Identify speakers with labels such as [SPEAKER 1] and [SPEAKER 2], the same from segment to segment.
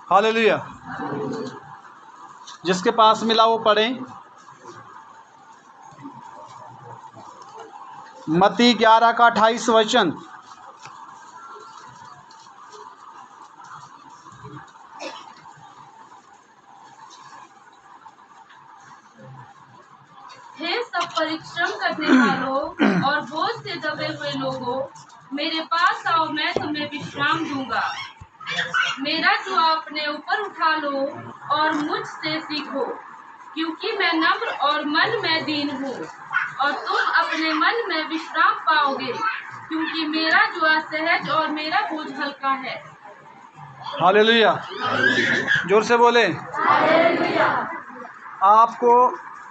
[SPEAKER 1] Hallelujah. जिसके पास मिला वो पढ़ें। मत्ती 11 का 28 वचन।
[SPEAKER 2] हे सब परिश्रम करने वालों और बोझ से दबे हुए लोगों, मेरे पास आओ, मैं तुम्हें विश्राम दूंगा। मेरा जुआ अपने ऊपर उठा लो और मुझसे सीखो, क्योंकि मैं नम्र और मन में दीन हूँ, और तुम अपने मन में विश्राम पाओगे, क्योंकि मेरा जुआ सहज और मेरा बोझ हल्का है।
[SPEAKER 1] हालेलुया। जोर से बोले। आपको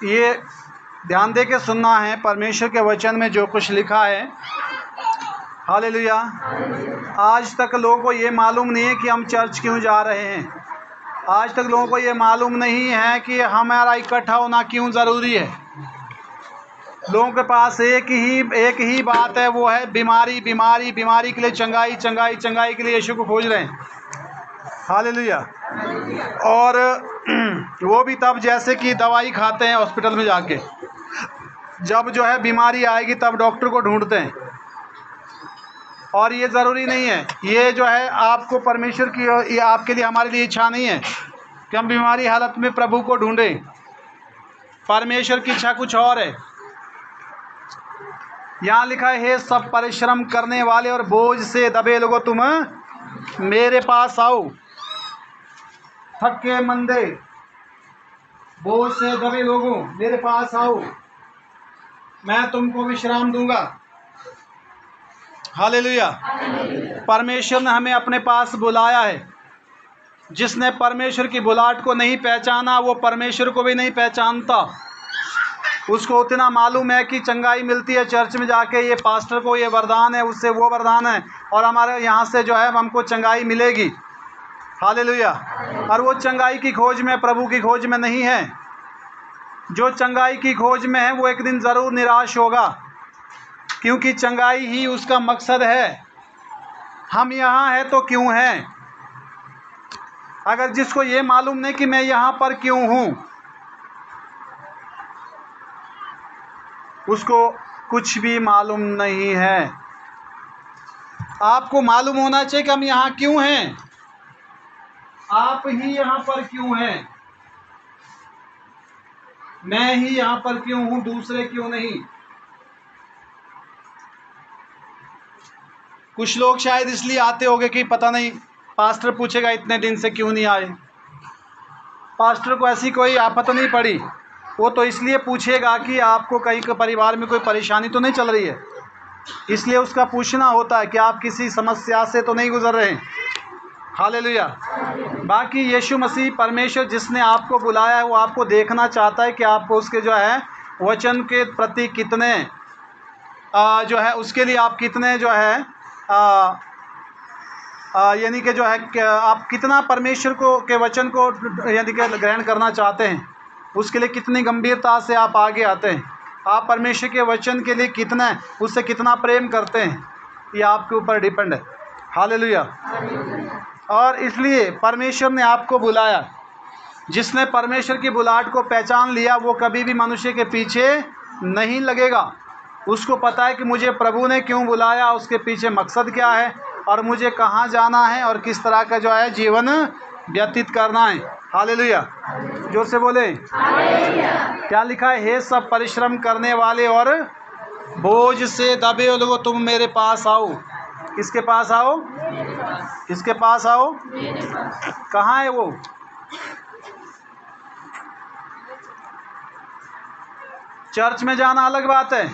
[SPEAKER 1] ये ध्यान दे के सुनना है परमेश्वर के वचन में जो कुछ लिखा है। हालेलुया। आज तक लोगों को ये मालूम नहीं है कि हम चर्च क्यों जा रहे हैं। आज तक लोगों को ये मालूम नहीं है कि हमारा इकट्ठा होना क्यों ज़रूरी है। लोगों के पास एक ही बात है, वो है बीमारी बीमारी बीमारी के लिए चंगाई चंगाई चंगाई के लिए यीशु को खोज रहे हैं। हालेलुया। और वो भी तब जैसे कि दवाई खाते हैं हॉस्पिटल में जाके, जब जो है बीमारी आएगी तब डॉक्टर को ढूंढते हैं। और ये ज़रूरी नहीं है, ये जो है आपको परमेश्वर की, ये आपके लिए हमारे लिए इच्छा नहीं है कि हम बीमारी हालत में प्रभु को ढूंढें। परमेश्वर की इच्छा कुछ और है। यहाँ लिखा है, हे सब परिश्रम करने वाले और बोझ से दबे लोगों, तुम मेरे पास आओ। थके मंदे बोझ से दबे लोगों, मेरे पास आओ, मैं तुमको विश्राम दूंगा। हालेलुया। परमेश्वर ने हमें अपने पास बुलाया है। जिसने परमेश्वर की बुलाहट को नहीं पहचाना वो परमेश्वर को भी नहीं पहचानता। उसको उतना मालूम है कि चंगाई मिलती है चर्च में जाके, ये पास्टर को ये वरदान है, उससे वो वरदान है, और हमारे यहाँ से जो है हमको चंगाई मिलेगी। हालेलुया। और वो चंगाई की खोज में, प्रभु की खोज में नहीं है। जो चंगाई की खोज में है वो एक दिन ज़रूर निराश होगा, क्योंकि चंगाई ही उसका मकसद है। हम यहाँ हैं तो क्यों हैं? अगर जिसको ये मालूम नहीं कि मैं यहाँ पर क्यों हूँ, उसको कुछ भी मालूम नहीं है। आपको मालूम होना चाहिए कि हम यहाँ क्यों हैं। आप ही यहाँ पर क्यों हैं? मैं ही यहाँ पर क्यों हूँ, दूसरे क्यों नहीं? कुछ लोग शायद इसलिए आते होंगे कि पता नहीं पास्टर पूछेगा इतने दिन से क्यों नहीं आए। पास्टर को ऐसी कोई आफत नहीं पड़ी, वो तो इसलिए पूछेगा कि आपको कहीं के परिवार में कोई परेशानी तो नहीं चल रही है, इसलिए उसका पूछना होता है कि आप किसी समस्या से तो नहीं गुजर रहे हैं। हालेलुया। बाकी यीशु मसीह परमेश्वर जिसने आपको बुलाया है वो आपको देखना चाहता है कि आपको उसके जो है वचन के प्रति कितने जो है उसके लिए आप कितने जो है यानी कि जो है आप कितना परमेश्वर को के वचन को यानी कि ग्रहण करना चाहते हैं, उसके लिए कितनी गंभीरता से आप आगे आते हैं। आप परमेश्वर के वचन के लिए कितना, उससे कितना प्रेम करते हैं, ये आपके ऊपर डिपेंड है। हालेलुया। और इसलिए परमेश्वर ने आपको बुलाया। जिसने परमेश्वर की बुलाहट को पहचान लिया वो कभी भी मनुष्य के पीछे नहीं लगेगा। उसको पता है कि मुझे प्रभु ने क्यों बुलाया, उसके पीछे मकसद क्या है, और मुझे कहाँ जाना है और किस तरह का जो है जीवन व्यतीत करना है। हालेलुया। जोर से बोले। क्या लिखा है? हे सब परिश्रम करने वाले और बोझ से दबे हुए लोगों, तुम मेरे पास आओ। किसके पास आओ? किसके पास आओ? कहाँ है वो? चर्च में जाना अलग बात है,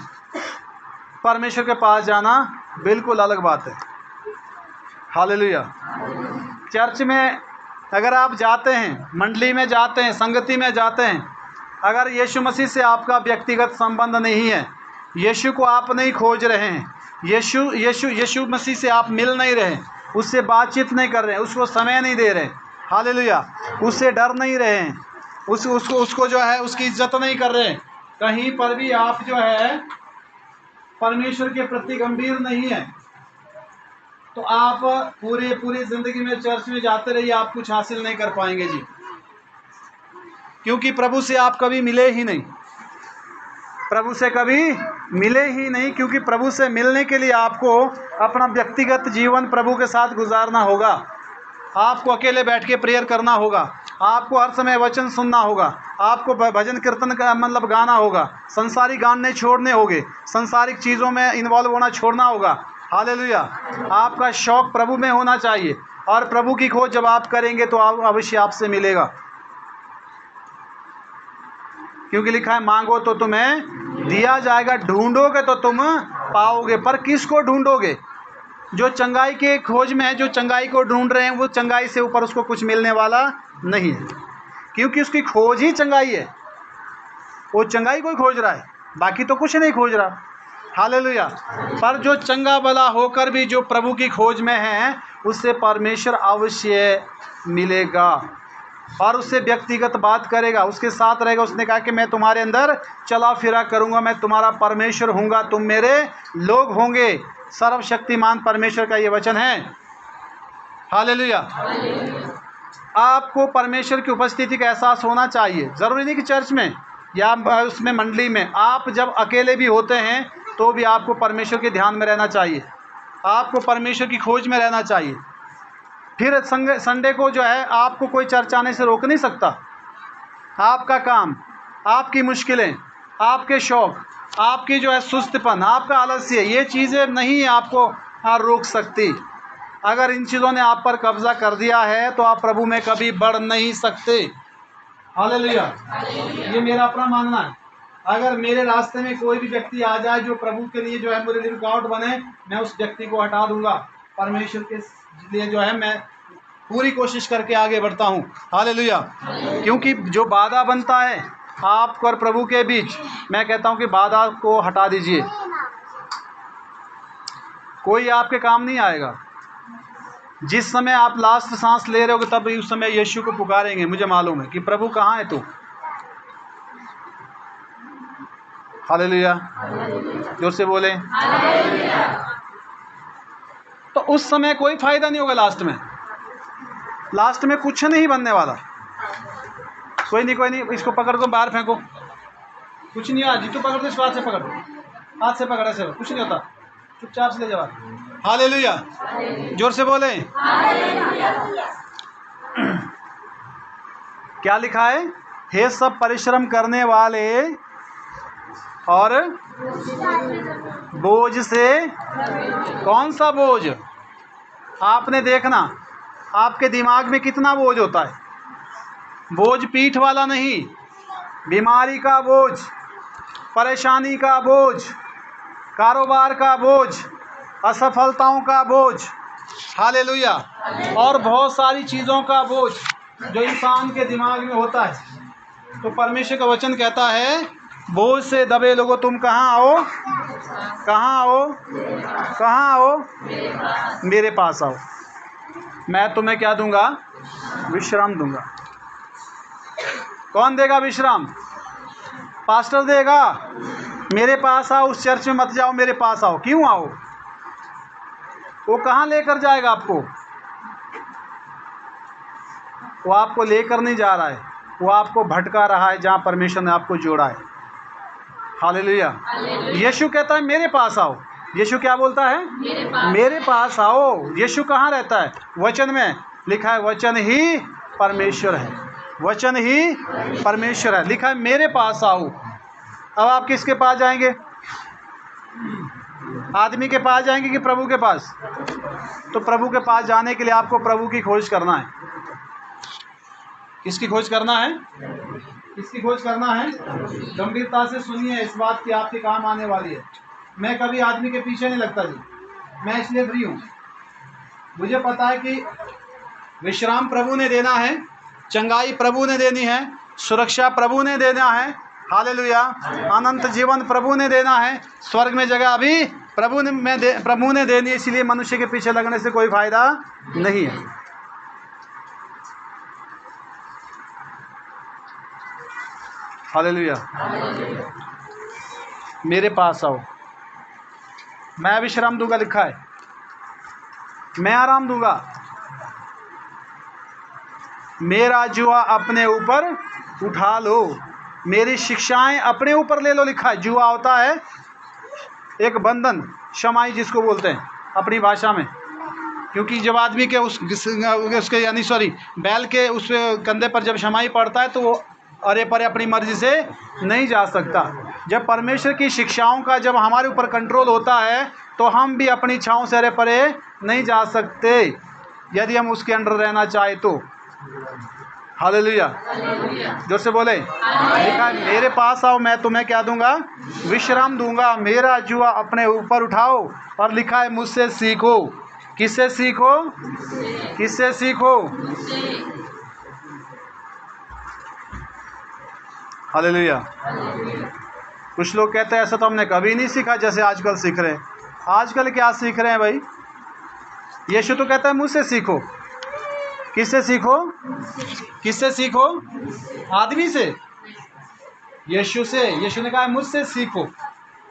[SPEAKER 1] परमेश्वर के पास जाना बिल्कुल अलग बात है। हालेलुया। चर्च में अगर आप जाते हैं, मंडली में जाते हैं, संगति में जाते हैं, अगर यीशु मसीह से आपका व्यक्तिगत संबंध नहीं है, यीशु को आप नहीं खोज रहे हैं, यीशु मसीह से आप मिल नहीं रहे, उससे बातचीत नहीं कर रहे हैं, उसको समय नहीं दे रहे, हालेलुया, उससे डर नहीं रहे हैं, उसको जो है उसकी इज्जत नहीं कर रहे हैं, कहीं पर भी आप जो है परमेश्वर के प्रति गंभीर नहीं है, तो आप पूरी ज़िंदगी में चर्च में जाते रहिए, आप कुछ हासिल नहीं कर पाएंगे जी, क्योंकि प्रभु से आप कभी मिले ही नहीं, प्रभु से कभी मिले ही नहीं। क्योंकि प्रभु से मिलने के लिए आपको अपना व्यक्तिगत जीवन प्रभु के साथ गुजारना होगा, आपको अकेले बैठ के प्रेयर करना होगा, आपको हर समय वचन सुनना होगा, आपको भजन कीर्तन का मतलब गाना होगा, संसारिक गाने छोड़ने होंगे, संसारिक चीज़ों में इन्वॉल्व होना छोड़ना होगा। हालेलुया। आपका शौक प्रभु में होना चाहिए, और प्रभु की खोज जब आप करेंगे तो आप अवश्य आपसे मिलेगा, क्योंकि लिखा है मांगो तो तुम्हें दिया जाएगा, ढूंढोगे तो तुम पाओगे। पर किसको ढूंढोगे? जो चंगाई के खोज में है, जो चंगाई को ढूंढ रहे हैं, वो चंगाई से ऊपर उसको कुछ मिलने वाला नहीं है, क्योंकि उसकी खोज ही चंगाई है। वो चंगाई को ही खोज रहा है, बाकी तो कुछ नहीं खोज रहा। हालेलुया। पर जो चंगा भला होकर भी जो प्रभु की खोज में है, उससे परमेश्वर अवश्य मिलेगा और उससे व्यक्तिगत बात करेगा, उसके साथ रहेगा। उसने कहा कि मैं तुम्हारे अंदर चला फिरा करूंगा, मैं तुम्हारा परमेश्वर हूँगा, तुम मेरे लोग होंगे। सर्वशक्तिमान परमेश्वर का ये वचन है। हालेलुया। आपको परमेश्वर की उपस्थिति का एहसास होना चाहिए। ज़रूरी नहीं कि चर्च में या उसमें मंडली में, आप जब अकेले भी होते हैं तो भी आपको परमेश्वर के ध्यान में रहना चाहिए, आपको परमेश्वर की खोज में रहना चाहिए। फिर संडे को जो है आपको कोई चर्च आने से रोक नहीं सकता। आपका काम, आपकी मुश्किलें, आपके शौक, आपकी जो है सुस्तपन, आपका आलस्य, ये चीज़ें नहीं आपको रोक सकती। अगर इन चीज़ों ने आप पर कब्जा कर दिया है तो आप प्रभु में कभी बढ़ नहीं सकते। हालेलुया। ये मेरा अपना मानना है। अगर मेरे रास्ते में कोई भी व्यक्ति आ जाए जो प्रभु के लिए जो है मेरे लिए रुकावट बने, मैं उस व्यक्ति को हटा दूंगा। परमेश्वर के लिए जो है मैं पूरी कोशिश करके आगे बढ़ता हूँ। हालेलुया। क्योंकि जो बाधा बनता है आपको और प्रभु के बीच, मैं कहता हूँ कि बाधा को हटा दीजिए, कोई आपके काम नहीं आएगा। जिस समय आप लास्ट सांस ले रहे हो तब उस समय यीशु को पुकारेंगे, मुझे मालूम है कि प्रभु कहाँ है तू। हालेलुया। जोर से बोले। तो उस समय कोई फायदा नहीं होगा, लास्ट में कुछ नहीं बनने वाला। कोई नहीं, इसको पकड़ को बाहर फेंको, कुछ नहीं हुआ। जीतू पकड़ दो, इसको हाथ से पकड़, हाथ से पकड़, ऐसे कुछ नहीं होता, चुपचाप से ले जाओ। हालेलुया। जोर से बोले। क्या लिखा है? हे सब परिश्रम करने वाले और बोझ से, कौन सा बोझ? आपने देखना आपके दिमाग में कितना बोझ होता है। बोझ पीठ वाला नहीं, बीमारी का बोझ, परेशानी का बोझ, कारोबार का बोझ, असफलताओं का बोझ। हालेलुया। और बहुत सारी चीज़ों का बोझ जो इंसान के दिमाग में होता है। तो परमेश्वर का वचन कहता है, बोझ से दबे लोगों तुम कहाँ आओ, कहाँ आओ, कहाँ आओ, मेरे पास आओ, मैं तुम्हें क्या दूंगा? विश्राम दूंगा। कौन देगा विश्राम? पास्टर देगा। मेरे पास आओ, उस चर्च में मत जाओ, मेरे पास आओ। क्यों आओ? वो कहाँ लेकर जाएगा आपको? वो आपको लेकर नहीं जा रहा है, वो आपको भटका रहा है जहाँ परमेश्वर ने आपको जोड़ा है। हालेलुया। यीशु कहता है मेरे पास आओ। यीशु क्या बोलता है? मेरे पास आओ। यीशु कहाँ रहता है? वचन में लिखा है, वचन ही परमेश्वर है, वचन ही परमेश्वर है। लिखा है मेरे पास आओ। अब आप किसके पास जाएंगे? आदमी के पास जाएंगे कि प्रभु के पास? तो प्रभु के पास जाने के लिए आपको प्रभु की खोज करना है। किसकी खोज करना है? किसकी खोज करना है? गंभीरता से सुनिए, इस बात की आपके काम आने वाली है। मैं कभी आदमी के पीछे नहीं लगता जी, मैं इसलिए फ्री हूँ। मुझे पता है कि विश्राम प्रभु ने देना है, चंगाई प्रभु ने देनी है, सुरक्षा प्रभु ने देना है। हालेलुया। अनंत जीवन प्रभु ने देना है, स्वर्ग में जगह अभी प्रभु ने देनी है। इसलिए मनुष्य के पीछे लगने से कोई फायदा नहीं है। हालेलुया। मेरे पास आओ, मैं विश्राम दूंगा, लिखा है। मैं आराम दूंगा। मेरा जुआ अपने ऊपर उठा लो, मेरी शिक्षाएं अपने ऊपर ले लो। लिखा है जुआ होता है एक बंधन, शमाई जिसको बोलते हैं अपनी भाषा में। क्योंकि जब आदमी के उसके यानी बैल के उस कंधे पर जब शमाई पड़ता है तो वो अरे परे अपनी मर्जी से नहीं जा सकता। जब परमेश्वर की शिक्षाओं का जब हमारे ऊपर कंट्रोल होता है तो हम भी अपनी इच्छाओं से अरे परे नहीं जा सकते, यदि हम उसके अंडर रहना चाहे तो। हालेलुया, जोर से बोले। लिखा है मेरे पास आओ मैं तुम्हें क्या दूंगा, विश्राम दूंगा। मेरा जुआ अपने ऊपर उठाओ, और लिखा है मुझसे सीखो। किससे सीखो? किससे सीखो? हालेलुया। कुछ लोग कहते हैं ऐसा तो हमने कभी नहीं सीखा जैसे आजकल सीख रहे हैं। आजकल क्या सीख रहे हैं भाई? यीशु तो कहता है मुझसे सीखो। किससे सीखो? किससे सीखो? आदमी से? यीशु से। यीशु ने कहा मुझसे सीखो,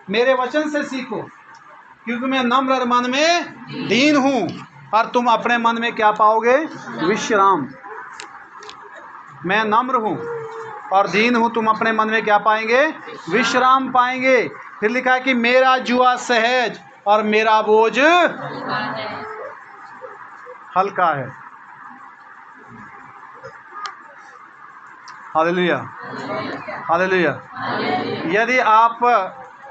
[SPEAKER 1] मेरे वचन से सीखो, क्योंकि मैं नम्र और मन में दीन हूँ, और तुम अपने मन में क्या पाओगे? विश्राम। मैं नम्र हूँ और दीन हूँ, तुम अपने मन में क्या पाएंगे? विश्राम पाएंगे। फिर लिखा है कि मेरा जुआ सहज और मेरा बोझ हल्का है। Hallelujah, hallelujah. यदि आप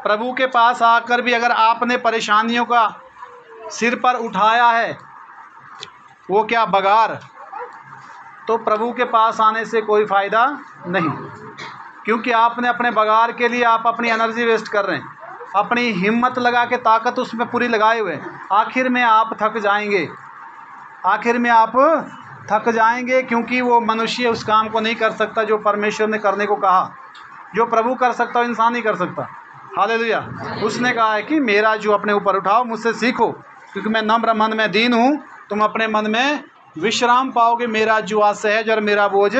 [SPEAKER 1] प्रभु के पास आकर भी अगर आपने परेशानियों का सिर पर उठाया है, वो क्या बगार, तो प्रभु के पास आने से कोई फ़ायदा नहीं, क्योंकि आपने अपने बगार के लिए आप अपनी एनर्जी वेस्ट कर रहे हैं, अपनी हिम्मत लगा के ताकत उसमें पूरी लगाए हुए। आखिर में आप थक जाएंगे, आखिर में आप थक जाएंगे, क्योंकि वो मनुष्य उस काम को नहीं कर सकता जो परमेश्वर ने करने को कहा। जो प्रभु कर सकता है इंसान नहीं कर सकता। हालेलुया। उसने कहा है कि मेरा जो अपने ऊपर उठाओ, मुझसे सीखो, क्योंकि मैं नम्र मन में दीन हूँ, तुम अपने मन में विश्राम पाओगे। मेरा जुआ सहज और मेरा बोझ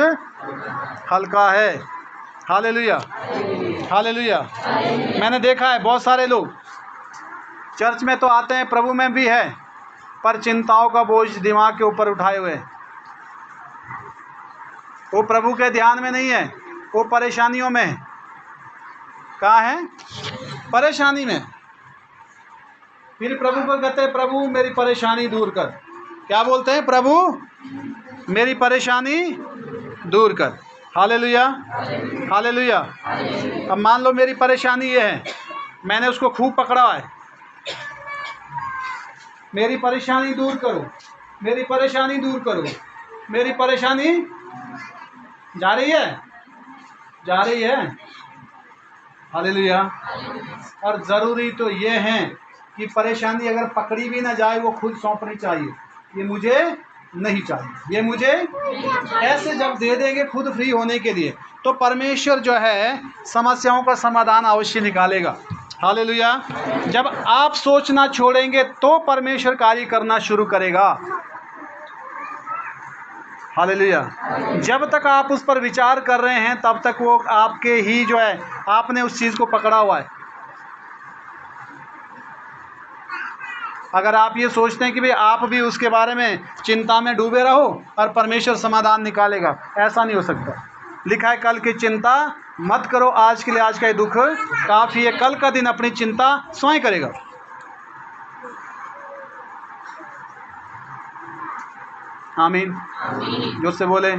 [SPEAKER 1] हल्का है। Hallelujah, hallelujah. मैंने देखा है बहुत सारे लोग चर्च में तो आते हैं, प्रभु में भी है, पर चिंताओं का बोझ दिमाग के ऊपर उठाए हुए। वो प्रभु के ध्यान में नहीं है, वो परेशानियों में है। कहाँ है? परेशानी में। फिर प्रभु को कहते हैं प्रभु मेरी परेशानी दूर कर। क्या बोलते हैं? प्रभु मेरी परेशानी दूर कर। Hallelujah, hallelujah. अब मान लो मेरी परेशानी ये है, मैंने उसको खूब पकड़ा है, मेरी परेशानी दूर करो, मेरी परेशानी दूर करो। मेरी परेशानी जा रही है, जा रही है। हालेलुया। और ज़रूरी तो ये है कि परेशानी अगर पकड़ी भी ना जाए, वो खुद सौंपनी चाहिए। ये मुझे नहीं चाहिए, ये मुझे, ऐसे जब दे देंगे खुद फ्री होने के लिए, तो परमेश्वर जो है समस्याओं का समाधान अवश्य निकालेगा। हालेलुया। जब आप सोचना छोड़ेंगे तो परमेश्वर कार्य करना शुरू करेगा। हालेलुया। जब तक आप उस पर विचार कर रहे हैं तब तक वो आपके ही जो है, आपने उस चीज़ को पकड़ा हुआ है। अगर आप ये सोचते हैं कि भाई आप भी उसके बारे में चिंता में डूबे रहो और परमेश्वर समाधान निकालेगा, ऐसा नहीं हो सकता। लिखा है कल की चिंता मत करो, आज के लिए आज का ये दुख काफ़ी है। कल का दिन अपनी चिंता स्वयं करेगा। आमीन, जोर से बोले।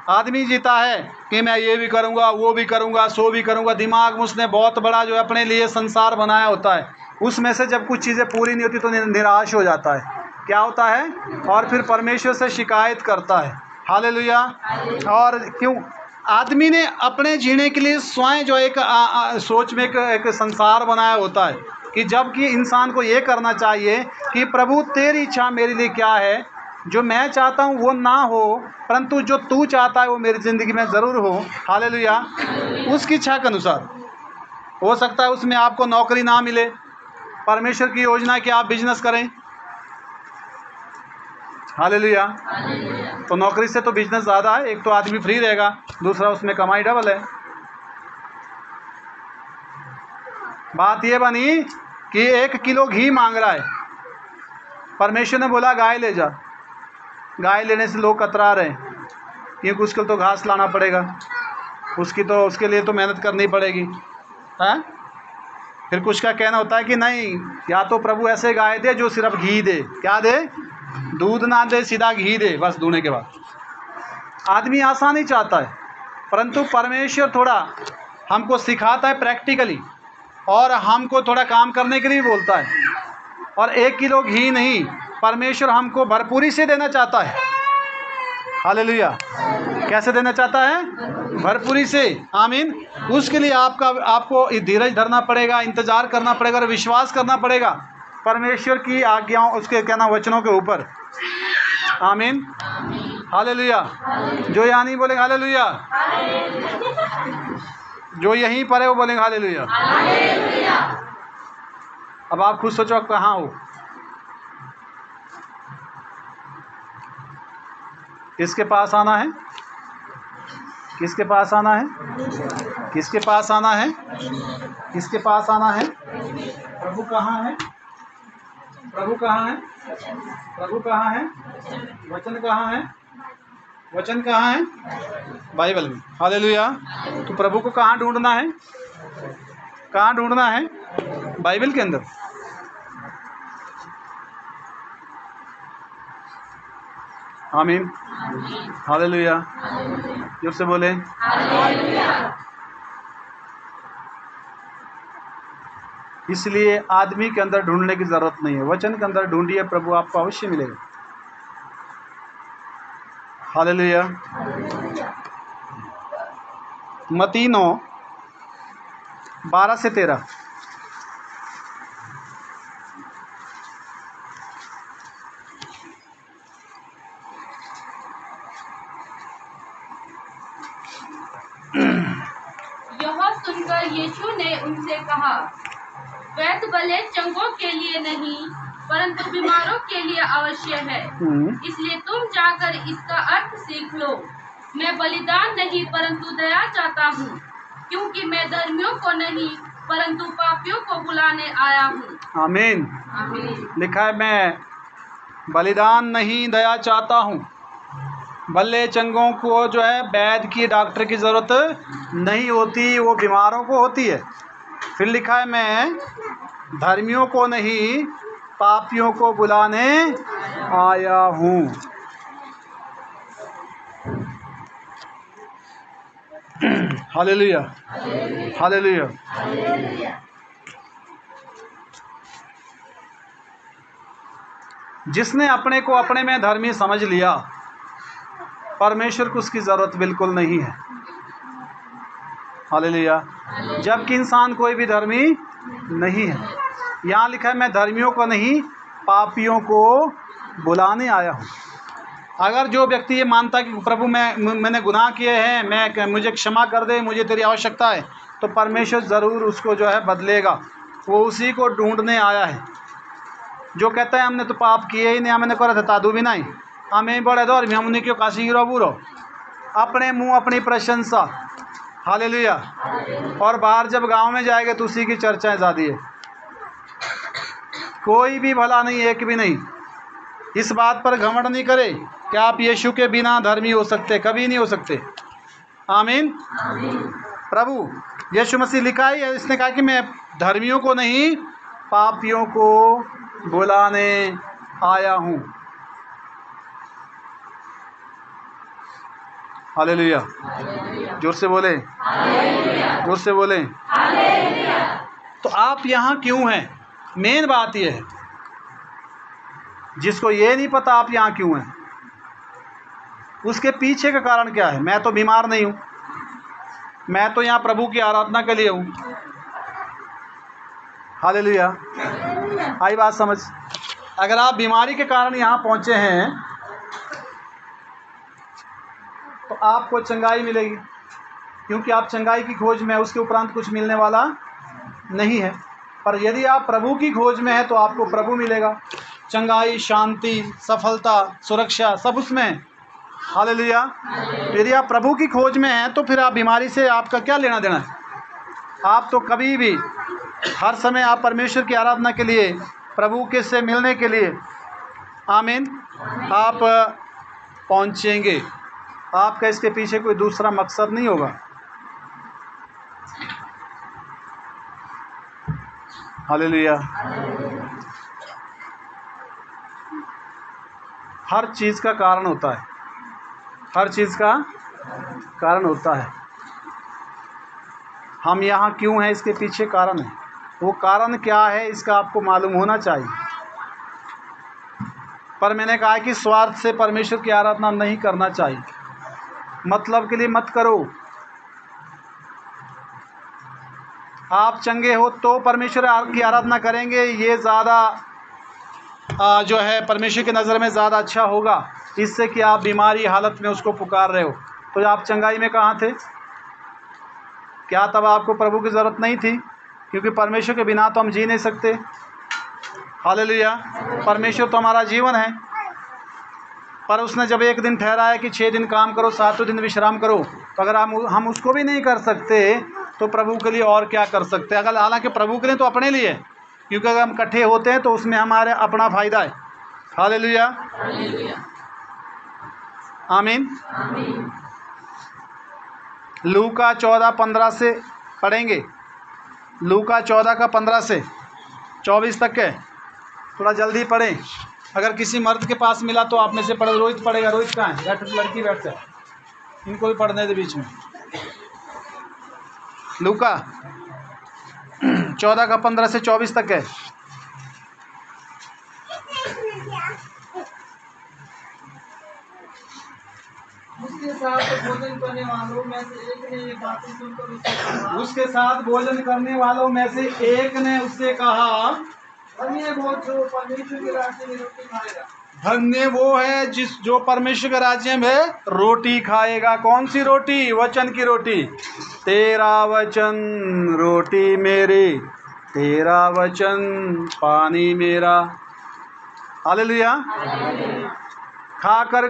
[SPEAKER 1] आदमी जीता है कि मैं ये भी करूँगा, वो भी करूँगा, सो भी करूँगा। दिमाग में उसने बहुत बड़ा जो है अपने लिए संसार बनाया होता है। उसमें से जब कुछ चीज़ें पूरी नहीं होती तो निराश हो जाता है। क्या होता है? और फिर परमेश्वर से शिकायत करता है। हालेलुया। और क्यों? आदमी ने अपने जीने के लिए स्वयं जो एक सोच में एक संसार बनाया होता है, कि जबकि इंसान को ये करना चाहिए कि प्रभु तेरी इच्छा मेरे लिए क्या है, जो मैं चाहता हूँ वो ना हो, परंतु जो तू चाहता है वो मेरी ज़िंदगी में ज़रूर हो। हालेलुया। उसकी इच्छा के अनुसार हो सकता है उसमें आपको नौकरी ना मिले, परमेश्वर की योजना है कि आप बिजनेस करें। हालेलुया। तो नौकरी से तो बिजनेस ज़्यादा है, एक तो आदमी फ्री रहेगा, दूसरा उसमें कमाई डबल है। बात ये बनी कि 1 किलो घी मांग रहा है, परमेश्वर ने बोला गाय ले जा। गाय लेने से लोग कतरा रहे हैं क्योंकि उसको तो घास लाना पड़ेगा, उसके लिए तो मेहनत करनी पड़ेगी, हैं? फिर कुछ का कहना होता है कि नहीं, या तो प्रभु ऐसे गाय दे जो सिर्फ घी दे। क्या दे? दूध ना दे, सीधा घी दे बस दूने के बाद। आदमी आसान ही चाहता है, परंतु परमेश्वर थोड़ा हमको सिखाता है प्रैक्टिकली, और हमको थोड़ा काम करने के लिए भी बोलता है। और 1 किलो घी नहीं, परमेश्वर हमको भरपूरी से देना चाहता है। हालेलुया। कैसे देना चाहता है? भरपूरी से। आमीन। उसके लिए आपको धीरज धरना पड़ेगा, इंतज़ार करना पड़ेगा और विश्वास करना पड़ेगा परमेश्वर की आज्ञाओं, उसके कहना वचनों के ऊपर। आमीन। हालेलुया। जो यहाँ नहीं बोलेंगे हालेलुया, जो यहीं पर है वो बोलेंगे हालेलुया। अब आप खुद सोचो आप कहाँ हो। किसके पास आना है? किसके पास आना है? किसके पास आना है? किसके पास आना है? प्रभु कहाँ है? प्रभु कहाँ है? प्रभु कहाँ है? वचन कहाँ है? वचन कहाँ है? बाइबल में। हालेलुया। तो प्रभु को कहाँ ढूंढना है? कहाँ ढूंढना है? बाइबल के अंदर। आमीन। हालेलुया। जोर से बोले। इसलिए आदमी के अंदर ढूंढने की जरूरत नहीं है, वचन के अंदर ढूंढिए, प्रभु आपको अवश्य मिलेगा। हालेलुया। मत्ती 9:12-13।
[SPEAKER 2] यह सुनकर यीशु ने उनसे कहा, वैद्य भले चंगों के लिए नहीं परंतु बीमारों के लिए अवश्य है। इसलिए तुम जाकर इसका अर्थ सीख लो। मैं बलिदान नहीं परंतु दया चाहता हूँ, क्योंकि मैं धर्मियों को नहीं परंतु पापियों को बुलाने आया हूँ।
[SPEAKER 1] आमीन।
[SPEAKER 2] आमीन।
[SPEAKER 1] लिखा है मैं बलिदान नहीं दया चाहता हूँ। भले चंगों को जो है वैद्य की, डॉक्टर की ज़रूरत नहीं होती, वो बीमारों को होती है। फिर लिखा है मैं धर्मियों को नहीं पापियों को बुलाने आया हूँ। हालेलुया। हालेलुया। जिसने अपने को अपने में धर्मी समझ लिया, परमेश्वर को उसकी ज़रूरत बिल्कुल नहीं है। हालेलुया। जबकि इंसान कोई भी धर्मी नहीं है। यहाँ लिखा है मैं धर्मियों को नहीं पापियों को बुलाने आया हूँ। अगर जो व्यक्ति ये मानता है कि प्रभु मैंने गुनाह किए हैं, मुझे क्षमा कर दे, मुझे तेरी आवश्यकता है, तो परमेश्वर ज़रूर उसको जो है बदलेगा। वो उसी को ढूंढने आया है। जो कहता है हमने तो पाप किए ही नहीं, हमने करा था तादू भी नहीं, हमें बड़े दौर में हमने क्यों काशी गिरो बुरो, अपने मुंह अपनी प्रशंसा। हालेलुया। और बाहर जब गांव में जाएंगे तो उसी की चर्चाएं ज़्यादा है। कोई भी भला नहीं, एक भी नहीं। इस बात पर घमंड नहीं करे कि आप यीशु के बिना धर्मी हो सकते, कभी नहीं हो सकते। आमीन। प्रभु यीशु मसीह लिखा है, इसने कहा कि मैं धर्मियों को नहीं पापियों को बुलाने आया हूँ। हालेलुया। जोर से बोले। जोर से बोले। तो आप यहाँ क्यों हैं? मेन बात यह है, जिसको ये नहीं पता आप यहाँ क्यों हैं, उसके पीछे का कारण क्या है। मैं तो बीमार नहीं हूँ, मैं तो यहाँ प्रभु की आराधना के लिए हूँ। हालेलुया। आई बात समझ। अगर आप बीमारी के कारण यहाँ पहुँचे हैं तो आपको चंगाई मिलेगी, क्योंकि आप चंगाई की खोज में, उसके उपरांत कुछ मिलने वाला नहीं है। पर यदि आप प्रभु की खोज में है तो आपको प्रभु मिलेगा। चंगाई, शांति, सफलता, सुरक्षा सब उसमें है। हालेलुया। यदि आप प्रभु की खोज में हैं तो फिर आप बीमारी से आपका क्या लेना देना है। आप तो कभी भी हर समय आप परमेश्वर की आराधना के लिए, प्रभु के से मिलने के लिए आमीन। आप पहुंचेंगे। आपका इसके पीछे कोई दूसरा मकसद नहीं होगा। हालेलुया। हर चीज़ का कारण होता है, हर चीज़ का कारण होता है। हम यहाँ क्यों हैं, इसके पीछे कारण है। वो कारण क्या है इसका आपको मालूम होना चाहिए। पर मैंने कहा कि स्वार्थ से परमेश्वर की आराधना नहीं करना चाहिए। मतलब के लिए मत करो। आप चंगे हो तो परमेश्वर की आराधना करेंगे, ये ज़्यादा जो है परमेश्वर की नज़र में ज़्यादा अच्छा होगा, इससे कि आप बीमारी हालत में उसको पुकार रहे हो। तो आप चंगाई में कहाँ थे? क्या तब आपको प्रभु की ज़रूरत नहीं थी? क्योंकि परमेश्वर के बिना तो हम जी नहीं सकते। हालेलुया। परमेश्वर तो हमारा जीवन है। पर उसने जब एक दिन ठहराया कि 6 दिन काम करो, 7वें दिन विश्राम करो, तो अगर हम उसको भी नहीं कर सकते तो प्रभु के लिए और क्या कर सकते हैं। अगर हालांकि प्रभु के लिए तो अपने लिए, क्योंकि अगर हम इकट्ठे होते हैं तो उसमें हमारे अपना फ़ायदा है। हालेलुया। आमीन। लूका 14:15 से पढ़ेंगे। लूका 14 का 15 से 24 तक है। थोड़ा जल्दी पढ़ें। अगर किसी मर्द के पास मिला तो आप में से पढ़े। रोहित पढ़ेगा। रोहित कहाँ है? बैठ, लड़की बैठ जाए, इनको भी पढ़ने दे बीच में। लूका 14 का 15 से 24 तक है।
[SPEAKER 3] उसके साथ भोजन करने वालों में से एक ने ये बातें सुनकर उससे कहा,
[SPEAKER 1] उसके साथ भोजन करने वालों में से एक ने उससे कहा,
[SPEAKER 3] धन्य वो जो परमेश्वर के राज्य में रोटी खाएगा।
[SPEAKER 1] धन्य वो है जो परमेश्वर के राज्य में रोटी खाएगा। कौन सी रोटी? वचन की रोटी। तेरा वचन रोटी मेरी, तेरा वचन पानी मेरा। हालेलुया। खाकर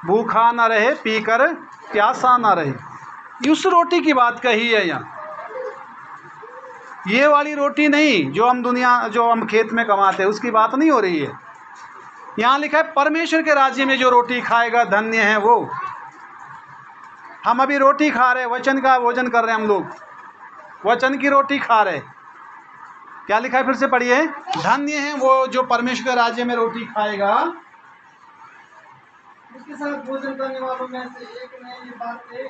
[SPEAKER 1] भूखा ना रहे, पीकर प्यासा ना रहे। उस रोटी की बात कही है यहाँ। ये वाली रोटी नहीं जो हम खेत में कमाते हैं, उसकी बात नहीं हो रही है। यहाँ लिखा है परमेश्वर के राज्य में जो रोटी खाएगा धन्य है वो। हम अभी रोटी खा रहे हैं, वचन का भोजन कर रहे हैं हम लोग, वचन की रोटी खा रहे। क्या लिखा है? फिर से पढ़िए। धन्य है वो जो परमेश्वर के राज्य में रोटी खाएगा।
[SPEAKER 3] उसके साथ भोजन करने वालों में से एक ने ये बातें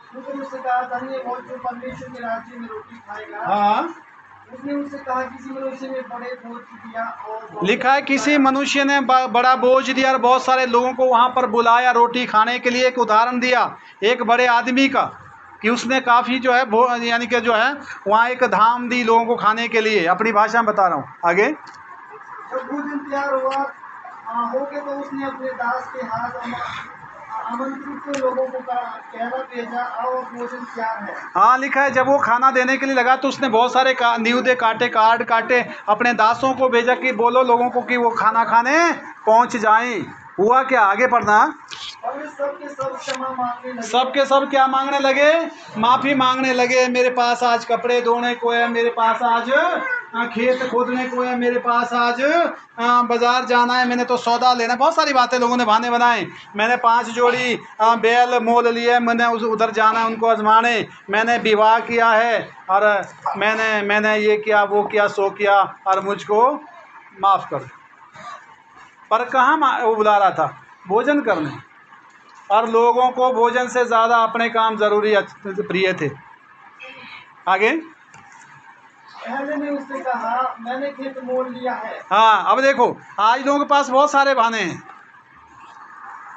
[SPEAKER 3] सुनकर उससे कहा, धन्य वो जो परमेश्वर के राज्य में रोटी खाएगा।
[SPEAKER 1] हाँ,
[SPEAKER 3] उसने उससे कहा, किसी मनुष्य ने बड़े बोझ दिया और
[SPEAKER 1] लिखा है किसी मनुष्य ने बड़ा बोझ दिया और बहुत सारे लोगों को वहां पर बुलाया रोटी खाने के लिए। एक उदाहरण दिया एक बड़े आदमी का कि उसने काफ़ी जो है यानी कि जो है वहाँ एक धाम दी लोगों को खाने के लिए। अपनी भाषा में बता रहा हूँ। आगे
[SPEAKER 3] जब भोजन तैयार हुआ होके तो उसने अपने दास के हाथ आमंत्रित लोगों को कहला भेजा, आओ भोजन तैयार है।
[SPEAKER 1] हाँ, लिखा है जब वो खाना देने के लिए लगा तो उसने बहुत सारे न्यूदे काटे, कार्ड काटे, अपने दासों को भेजा कि बोलो लोगों को कि वो खाना खाने पहुंच जाएं। हुआ क्या? आगे पढ़ना।
[SPEAKER 3] और वे सबके सब क्षमा मांगने लगे।
[SPEAKER 1] सबके सब क्या मांगने लगे? माफ़ी मांगने लगे। मेरे पास आज कपड़े धोने को है, मेरे पास आज खेत खोदने को है, मेरे पास आज बाजार जाना है, मैंने तो सौदा लेना। बहुत सारी बातें लोगों ने बहाने बनाए। मैंने 5 जोड़ी बैल मोल लिए, मैंने उधर जाना है उनको आजमाने, मैंने विवाह किया है और मैंने ये किया वो किया सो किया और मुझको माफ़ कर। पर कहाँ वो बुला रहा था? भोजन करने। और लोगों को भोजन से ज़्यादा अपने काम ज़रूरी प्रिय थे। आगे
[SPEAKER 3] पहले ने उससे कहा, मैंने खेत मोल लिया है।
[SPEAKER 1] हाँ, अब देखो आज लोगों के पास बहुत सारे बहाने हैं।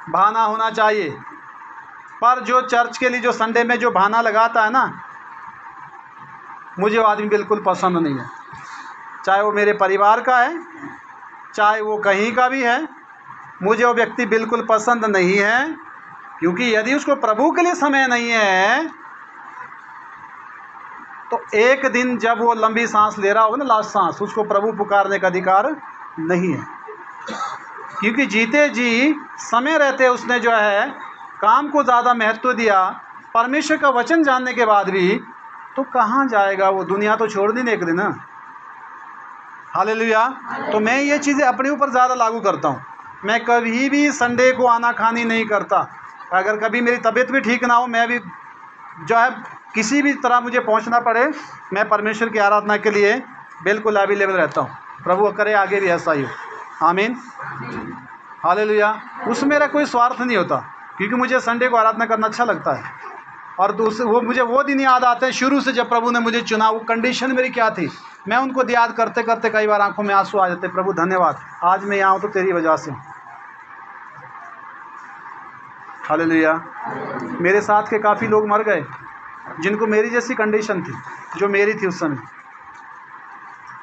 [SPEAKER 1] बहाना होना चाहिए, पर जो चर्च के लिए जो संडे में जो बहाना लगाता है ना, मुझे वो आदमी बिल्कुल पसंद नहीं है। चाहे वो मेरे परिवार का है, चाहे वो कहीं का भी है, मुझे वो व्यक्ति बिल्कुल पसंद नहीं है। क्योंकि यदि उसको प्रभु के लिए समय नहीं है तो एक दिन जब वो लंबी सांस ले रहा होगा ना, लास्ट सांस, उसको प्रभु पुकारने का अधिकार नहीं है। क्योंकि जीते जी समय रहते उसने जो है काम को ज़्यादा महत्व दिया। परमेश्वर का वचन जानने के बाद भी तो कहाँ जाएगा वो? दुनिया तो छोड़ दी ना एक दिन। हालेलुया। तो मैं ये चीज़ें अपने ऊपर ज़्यादा लागू करता हूँ। मैं कभी भी संडे को आनाकानी नहीं करता। अगर कभी मेरी तबीयत भी ठीक ना हो, मैं भी जो है किसी भी तरह मुझे पहुंचना पड़े, मैं परमेश्वर की आराधना के लिए बिल्कुल अवेलेबल रहता हूँ। प्रभु करे आगे भी ऐसा ही हो। आमीन, हालेलुया। उसमें मेरा कोई स्वार्थ नहीं होता, क्योंकि मुझे संडे को आराधना करना अच्छा लगता है। और वो मुझे वो दिन याद आते हैं शुरू से, जब प्रभु ने मुझे चुना। वो कंडीशन मेरी क्या थी, मैं उनको याद करते करते कई बार आंखों में आंसू आ जाते। प्रभु धन्यवाद, आज मैं यहाँ हूँ तो तेरी वजह से। हालेलुया। मेरे साथ के काफ़ी लोग मर गए जिनको मेरी जैसी कंडीशन थी, जो मेरी थी उस समय।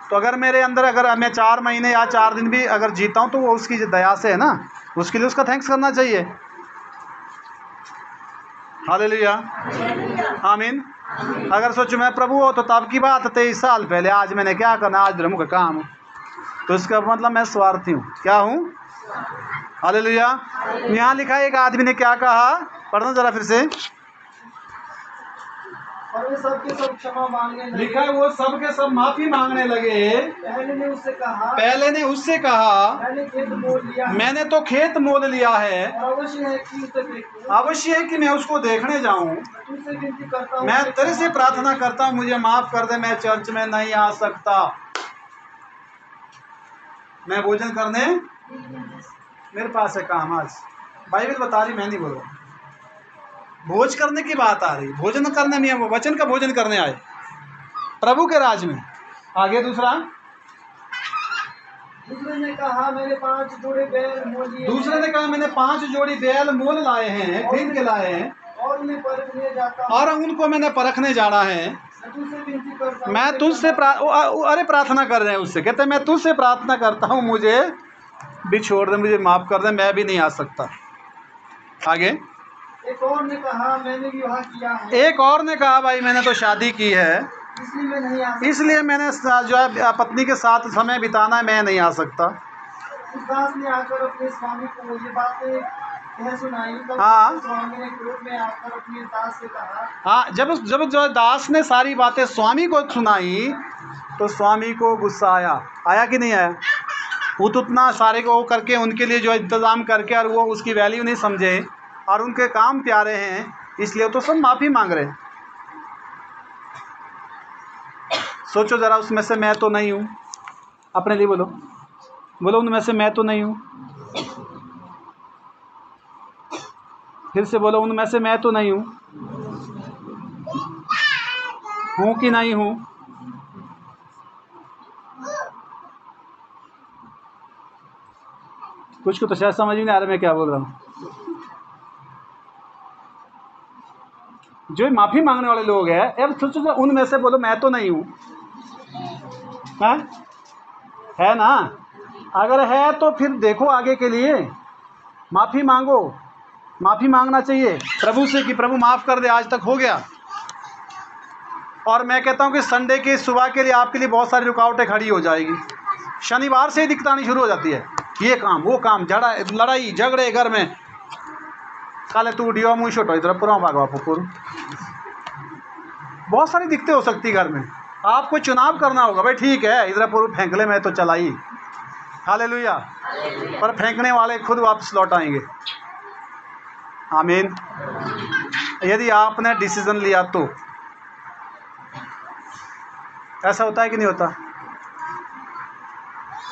[SPEAKER 1] तो अगर मेरे अंदर, अगर मैं 4 महीने या 4 दिन भी अगर जीता हूँ, तो वो उसकी दया से है ना, उसके लिए उसका थैंक्स करना चाहिए। हालेलुया, आमीन। अगर सोचो मैं प्रभु हो तो तब की बात 23 साल पहले, आज मैंने क्या करना, आज प्रभु का काम, तो इसका मतलब मैं स्वार्थी हूँ। क्या हूँ? हालेलुया। यहाँ लिखा है, एक आदमी ने क्या कहा, पढ़ना जरा फिर से।
[SPEAKER 3] और वे सबके सब क्षमा मांगने लगे।
[SPEAKER 1] लिखा है वो सब के सब माफी मांगने लगे।
[SPEAKER 3] पहले ने उससे कहा,
[SPEAKER 1] मैंने तो खेत मोल लिया है,
[SPEAKER 3] और अवश्य है कि उसे देखूं।
[SPEAKER 1] अवश्य है कि मैं उसको देखने जाऊं।
[SPEAKER 3] तुझसे विनती करता हूं,
[SPEAKER 1] मैं तेरे से प्रार्थना करता हूं, मुझे माफ कर दे, मैं चर्च में नहीं आ सकता। मैं भोजन करने, मेरे पास है काम। आज बाइबल बता रही, मैं नहीं बोल रहा। भोज करने की बात आ रही, भोजन करने में, वो वचन का भोजन करने आए प्रभु के राज में। आगे दूसरे
[SPEAKER 3] ने कहा, मैंने 5 जोड़े बैल मोल लिए।
[SPEAKER 1] दूसरे ने कहा, मैंने 5 जोड़ी बैल मोल लाए हैं, खरीद के लाए हैं,
[SPEAKER 3] और उन्हें परखने जाता हूं।
[SPEAKER 1] और उनको मैंने परखने जाना है।
[SPEAKER 3] मैं तुझसे विनती करता हूं,
[SPEAKER 1] मैं तुझसे अरे प्रार्थना कर रहे हैं उससे, कहते हैं मैं तुझसे प्रार्थना करता हूँ, मुझे भी छोड़ दे, मुझे माफ कर दे, मैं भी नहीं आ सकता। आगे
[SPEAKER 3] एक और ने कहा, मैंने विवाह किया है।
[SPEAKER 1] एक और ने कहा, भाई मैंने तो शादी की है,
[SPEAKER 3] इसलिए मैं नहीं आ सकता।
[SPEAKER 1] इसलिए मैंने जो है पत्नी के साथ समय बिताना है, मैं नहीं आ सकता।
[SPEAKER 3] उस दास ने आकर अपने स्वामी को ये बातें कह सुनाई। तब
[SPEAKER 1] हाँ।
[SPEAKER 3] स्वामी ने क्रोध में आकर अपने दास से कहा,
[SPEAKER 1] हाँ, जब जो दास ने सारी बातें स्वामी को सुनाई, तो स्वामी को गुस्सा आया कि नहीं आया? वो तो उतना सारे को करके उनके लिए जो इंतज़ाम करके, और वो उसकी वैल्यू नहीं समझे, और उनके काम प्यारे हैं, इसलिए तो सब माफ़ी मांग रहे हैं। सोचो ज़रा, उसमें से मैं तो नहीं हूँ। अपने लिए बोलो, उनमें से मैं तो नहीं हूँ। फिर से बोलो, उनमें से मैं तो नहीं हूँ। हूँ कि नहीं हूँ? कुछ को तो शायद समझ ही नहीं आ रहा मैं क्या बोल रहा हूँ। जो माफ़ी मांगने वाले लोग हैं, अब सोचो उनमें से बोलो मैं तो नहीं हूँ, है ना? अगर है तो फिर देखो आगे के लिए, माफ़ी मांगो। माफ़ी मांगना चाहिए प्रभु से कि प्रभु माफ़ कर दे, आज तक हो गया। और मैं कहता हूँ कि संडे की सुबह के लिए आपके लिए बहुत सारी रुकावटें खड़ी हो जाएगी। शनिवार से ही दिक्कत आनी शुरू हो जाती है, ये काम वो काम, लड़ाई झगड़े घर में। काले तू डियो मुँह छोटो इधर पुरा भागवा पुकुर, बहुत सारी दिक्कतें हो सकती घर में। आपको चुनाव करना होगा, भाई ठीक है इधर पूर्व फेंक ले, मैं तो चलाई, हालेलुया, पर फेंकने वाले खुद वापस लौट आएंगे। आमीन। यदि आपने डिसीजन लिया तो ऐसा होता है कि नहीं होता?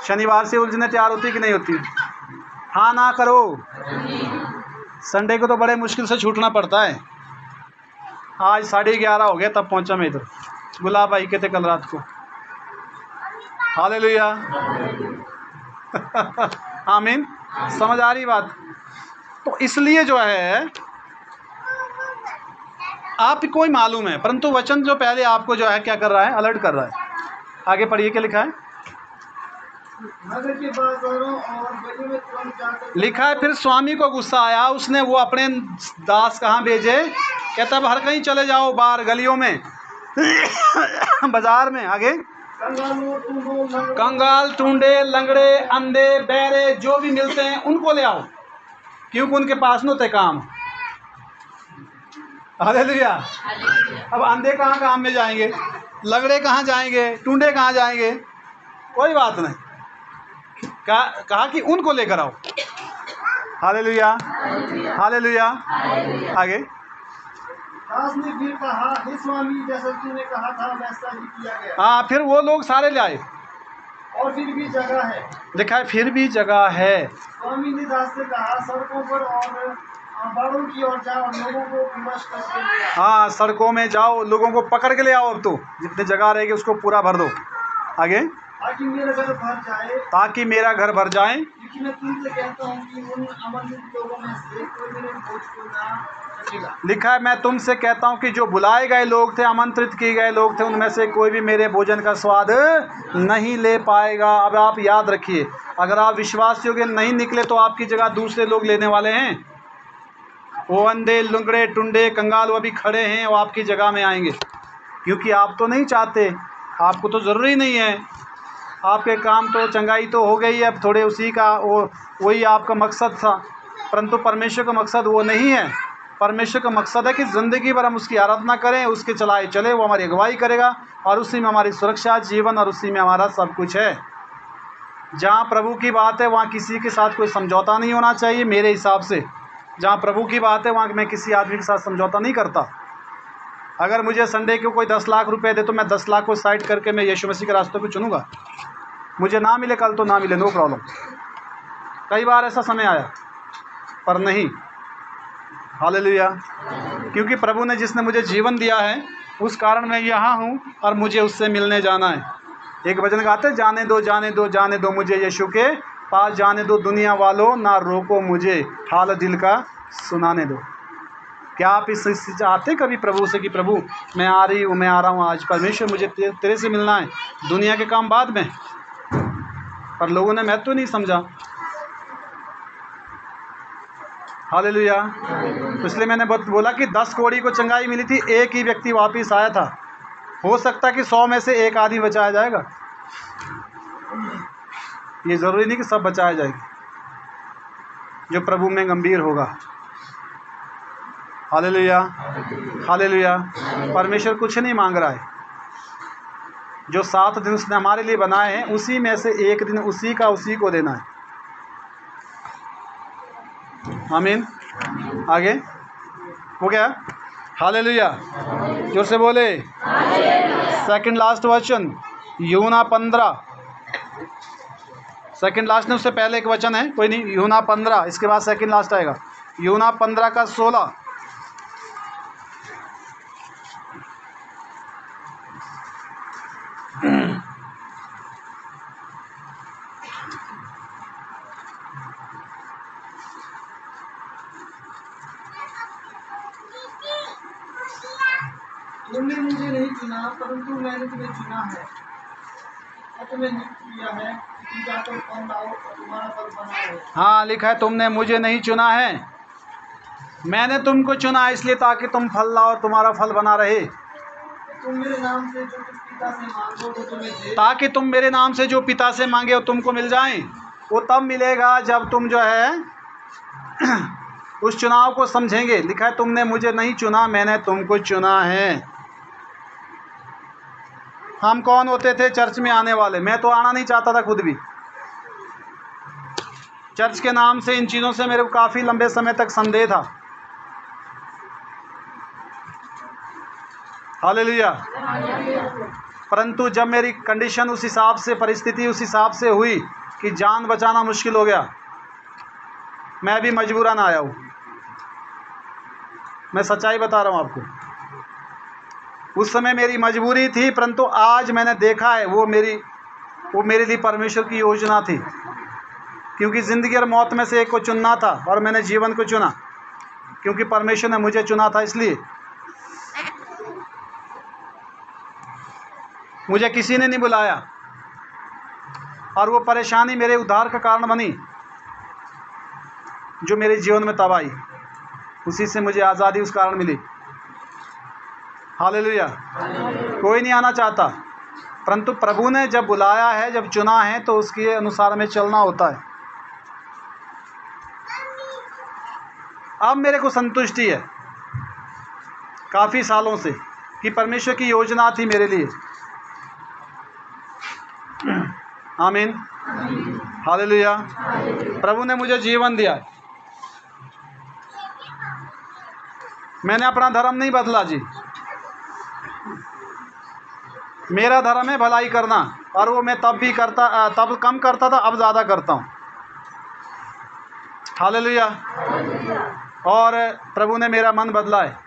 [SPEAKER 1] शनिवार से उलझने तैयार होती कि नहीं होती? हाँ ना करो। संडे को तो बड़े मुश्किल से छूटना पड़ता है। आज 11:30 हो गया तब पहुंचा मैं इधर। गुलाब आई के थे कल रात को। हालेलुया। आमीन। समझ आ रही बात? तो इसलिए जो है आपको ही मालूम है, परंतु वचन जो पहले आपको जो है क्या कर रहा है, अलर्ट कर रहा है। आगे पढ़िए, क्या लिखा है?
[SPEAKER 3] नगर के बाजारों और गलियों में तुरंत जाकर।
[SPEAKER 1] लिखा है फिर स्वामी को गुस्सा आया, उसने वो अपने दास कहाँ भेजे? कहता अब हर कहीं चले जाओ, बाहर गलियों में बाजार में। आगे कंगाल, टूंडे, लंगड़े, अंधे, बहरे जो भी मिलते हैं उनको ले आओ, क्योंकि उनके पास न होते काम। हालेलुया। अब अंधे कहाँ काम में जाएंगे, लंगड़े कहाँ जाएंगे, टूंडे कहाँ जाएंगे? कोई बात नहीं, कहा कि उनको लेकर आओ। Hallelujah, hallelujah. आगे।
[SPEAKER 3] दास ने फिर कहा, हे स्वामी, जैसा तूने कहा था वैसा ही किया गया।
[SPEAKER 1] हाँ, फिर वो लोग सारे ले आए।
[SPEAKER 3] और फिर भी जगह है।
[SPEAKER 1] लिखा है फिर भी जगह है।
[SPEAKER 3] स्वामी ने दास से कहा, सड़कों पर और बाड़ों की ओर जाओ और लोगों को विवश करके ले आओ।
[SPEAKER 1] हाँ, सड़कों में जाओ, लोगों को पकड़ के ले आओ। अब तो जितनी जगह रहेगी उसको पूरा भर दो। आगे।
[SPEAKER 3] ताकि मेरा घर भर जाए।
[SPEAKER 1] ताकि मेरा घर भर जाए।
[SPEAKER 3] क्योंकि मैं तुमसे कहता हूँ कि उन आमंत्रित लोगों में से कोई मेरे भोज को ना चखेगा।
[SPEAKER 1] लिखा है मैं तुमसे कहता हूँ कि जो बुलाए गए लोग थे, आमंत्रित किए गए लोग थे, उनमें से कोई भी मेरे भोजन का स्वाद नहीं ले पाएगा। अब आप याद रखिए, अगर आप विश्वास योग्य नहीं निकले तो आपकी जगह दूसरे लोग लेने वाले हैं। वो अंधे, लुंगड़े, टुंडे, कंगाल वो अभी खड़े हैं, वो आपकी जगह में आएंगे। क्योंकि आप तो नहीं चाहते, आपको तो ज़रूरी नहीं है, आपके काम तो चंगाई तो हो गई है, अब थोड़े उसी का वही आपका मकसद था। परंतु परमेश्वर का मकसद वो नहीं है। परमेश्वर का मकसद है कि ज़िंदगी भर हम उसकी आराधना करें, उसके चलाए चले, वो हमारी अगुवाई करेगा और उसी में हमारी सुरक्षा, जीवन और उसी में हमारा सब कुछ है। जहाँ प्रभु की बात है वहाँ किसी के साथ कोई समझौता नहीं होना चाहिए मेरे हिसाब से। जहाँ प्रभु की बात है वहाँ मैं किसी आदमी के साथ समझौता नहीं करता। अगर मुझे संडे को कोई 10 लाख रुपए दे तो मैं 10 लाख को साइड करके मैं यीशु मसीह के रास्ते को चुनूंगा। मुझे ना मिले कल तो ना मिले, नो प्रॉब्लम। कई बार ऐसा समय आया, पर नहीं। हालेलुया। क्योंकि प्रभु ने जिसने मुझे जीवन दिया है उस कारण मैं यहाँ हूँ और मुझे उससे मिलने जाना है। एक भजन गाते, जाने दो जाने दो जाने दो मुझे यीशु के पास जाने दो, दुनिया वालों ना रोको मुझे, हाल दिल का सुनाने दो। क्या आप इस चाहते कभी प्रभु से कि प्रभु मैं आ रही हूँ, मैं आ रहा हूँ आज, परमेश्वर मुझे तेरे से मिलना है, दुनिया के काम बाद में। पर लोगों ने महत्व नहीं समझा। हालेलुया। तो इसलिए मैंने बोला कि 10 कोड़ी को चंगाई मिली थी, एक ही व्यक्ति वापिस आया था। हो सकता है कि 100 में से एक आदमी बचाया जाएगा, ये ज़रूरी नहीं कि सब बचाया जाएगा, जो प्रभु में गंभीर होगा। Hallelujah, hallelujah. परमेश्वर कुछ नहीं मांग रहा है। जो 7 दिन उसने हमारे लिए बनाए हैं उसी में से एक दिन उसी का उसी को देना है। आमीन। आगे हो गया। हालेलुया। जोर से बोले। सेकंड लास्ट वचन यूहन्ना 15। सेकंड लास्ट ने उससे पहले एक वचन है, कोई नहीं, यूहन्ना 15, इसके बाद सेकंड लास्ट आएगा। यूहन्ना 15 का 16।
[SPEAKER 3] तुमने मुझे नहीं चुना परंतु मैंने तुम्हें चुना है और तुम्हें नियुक्त किया है कि तुम जाकर फल लाओ और तुम्हारा फल बना रहे।
[SPEAKER 1] हाँ, लिखा है तुमने मुझे नहीं चुना है, मैंने तुमको चुना इसलिए ताकि तुम फल लाओ और तुम्हारा फल बना रहे।
[SPEAKER 3] तुम मेरे नाम से जो कुछ पिता से मांगो वो तुम्हें दे।
[SPEAKER 1] ताकि तुम मेरे नाम से जो पिता से मांगे वो तुमको मिल जाए। वो तब मिलेगा जब तुम जो है उस चुनाव को समझेंगे। लिखा है तुमने मुझे नहीं चुना, मैंने तुमको चुना है। हम कौन होते थे चर्च में आने वाले? मैं तो आना नहीं चाहता था खुद भी। चर्च के नाम से इन चीज़ों से मेरे को काफ़ी लंबे समय तक संदेह था। हालेलुया। परंतु जब मेरी कंडीशन उस हिसाब से, परिस्थिति उस हिसाब से हुई कि जान बचाना मुश्किल हो गया, मैं भी मजबूरन आया हूँ। मैं सच्चाई बता रहा हूँ आपको। उस समय मेरी मजबूरी थी, परंतु आज मैंने देखा है वो मेरे लिए परमेश्वर की योजना थी। क्योंकि ज़िंदगी और मौत में से एक को चुनना था और मैंने जीवन को चुना, क्योंकि परमेश्वर ने मुझे चुना था। इसलिए मुझे किसी ने नहीं बुलाया और वो परेशानी मेरे उद्धार का कारण बनी, जो मेरे जीवन में तब आई। उसी से मुझे आज़ादी उस कारण मिली। हालेलुया। कोई नहीं आना चाहता, परंतु प्रभु ने जब बुलाया है, जब चुना है, तो उसके अनुसार हमें चलना होता है। अब मेरे को संतुष्टि है काफ़ी सालों से कि परमेश्वर की योजना थी मेरे लिए। आमीन। हालेलुया। प्रभु ने मुझे जीवन दिया, मैंने अपना धर्म नहीं बदला जी। मेरा धर्म है भलाई करना, और वो मैं तब कम करता था, अब ज़्यादा करता हूँ। हालेलुया। और प्रभु ने मेरा मन बदला है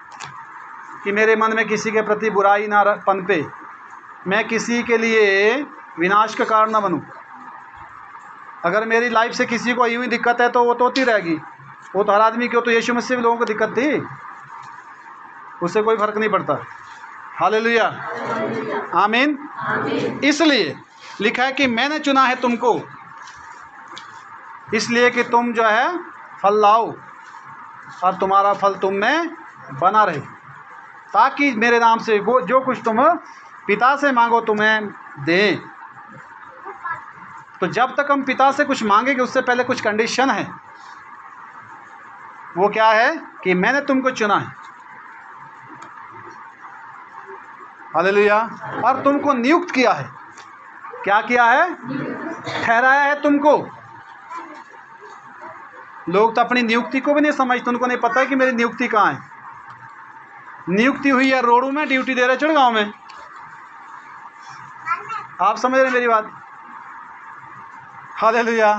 [SPEAKER 1] कि मेरे मन में किसी के प्रति बुराई ना पनपे, मैं किसी के लिए विनाश का कारण ना बनूं। अगर मेरी लाइफ से किसी को यूँ ही दिक्कत है तो वो तो होती रहेगी, वो तो हर आदमी को, तो यीशु मसीह भी लोगों को दिक्कत थी, उससे कोई फर्क नहीं पड़ता। हालेलुया, आमीन। इसलिए लिखा है कि मैंने चुना है तुमको, इसलिए कि तुम जो है फल लाओ और तुम्हारा फल तुम में बना रहे, ताकि मेरे नाम से वो जो कुछ तुम पिता से मांगो तुम्हें दें। तो जब तक हम पिता से कुछ मांगेंगे उससे पहले कुछ कंडीशन है। वो क्या है कि मैंने तुमको चुना है, हालेलुया, और तुमको नियुक्त किया है। क्या किया है? ठहराया है तुमको। लोग तो अपनी नियुक्ति को भी नहीं समझते, उनको नहीं पता है कि मेरी नियुक्ति कहाँ है। नियुक्ति हुई है रोडू में, ड्यूटी दे रहे चढ़गांव में। आप समझ रहे मेरी बात? हालेलुया।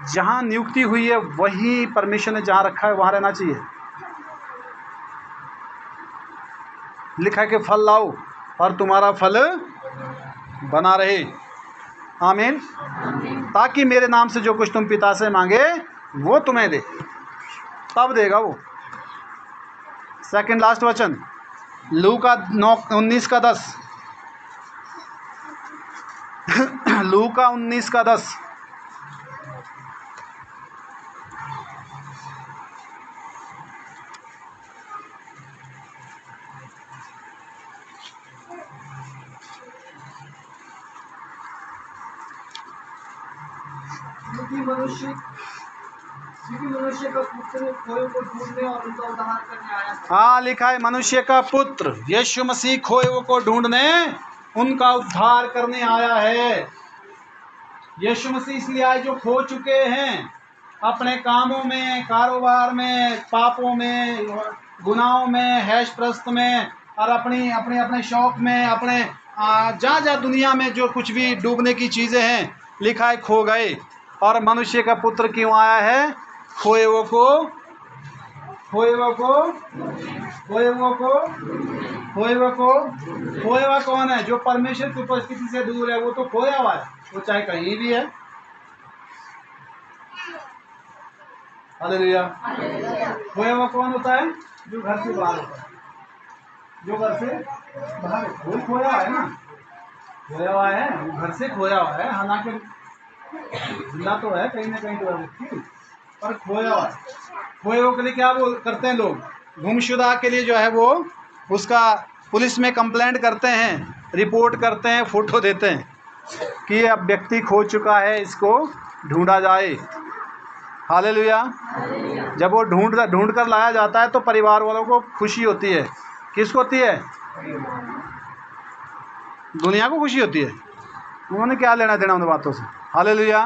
[SPEAKER 1] जहाँ नियुक्ति हुई है वही परमेश्वर ने जहाँ रखा है वहाँ रहना चाहिए। लिखा है कि फल लाओ और तुम्हारा फल बना रहे, आमीन, ताकि मेरे नाम से जो कुछ तुम पिता से मांगे वो तुम्हें दे, तब देगा वो। सेकंड लास्ट वचन, लूका 9:19-10 लूका 19:10।
[SPEAKER 3] क्योंकि मनुष्य का पुत्र खोए को ढूंढने और उनका उद्धार करने आया था।
[SPEAKER 1] हाँ, लिखा है मनुष्य का पुत्र यीशु मसीह खोए को ढूंढने, उनका उद्धार करने आया है। यीशु मसीह इसलिए आए जो खो चुके हैं अपने कामों में, कारोबार में, पापों में, गुनाहों में, हैश प्रस्त में, और अपने शौक में, अपने जहाँ जहाँ दुनिया में जो कुछ भी डूबने की चीज़ें हैं, लिखा है खो गए। और मनुष्य का पुत्र क्यों आया है? खोए हुआ कौन है? जो परमेश्वर की उपस्थिति से दूर है, वो तो खोया हुआ है, वो चाहे कहीं भी है। हालेलुया। खोया हुआ कौन होता है? जो घर से बाहर होता है, जो घर से बाहर, वो खोया है ना, खोया हुआ है, वो घर से खोया हुआ है। हालांकि जिंदा तो है कहीं ना कहीं तो है, पर खोया हुआ है। खोए हुए के लिए क्या वो करते हैं लोग? गुमशुदा के लिए जो है वो उसका पुलिस में कंप्लेंट करते हैं, रिपोर्ट करते हैं, फ़ोटो देते हैं कि अब व्यक्ति खो चुका है, इसको ढूंढा जाए। हालेलुया। जब वो ढूंढ कर लाया जाता है तो परिवार वालों को खुशी होती है। किसको होती है? दुनिया को खुशी होती है, उन्होंने क्या लेना देना उन बातों से। हालेलुया।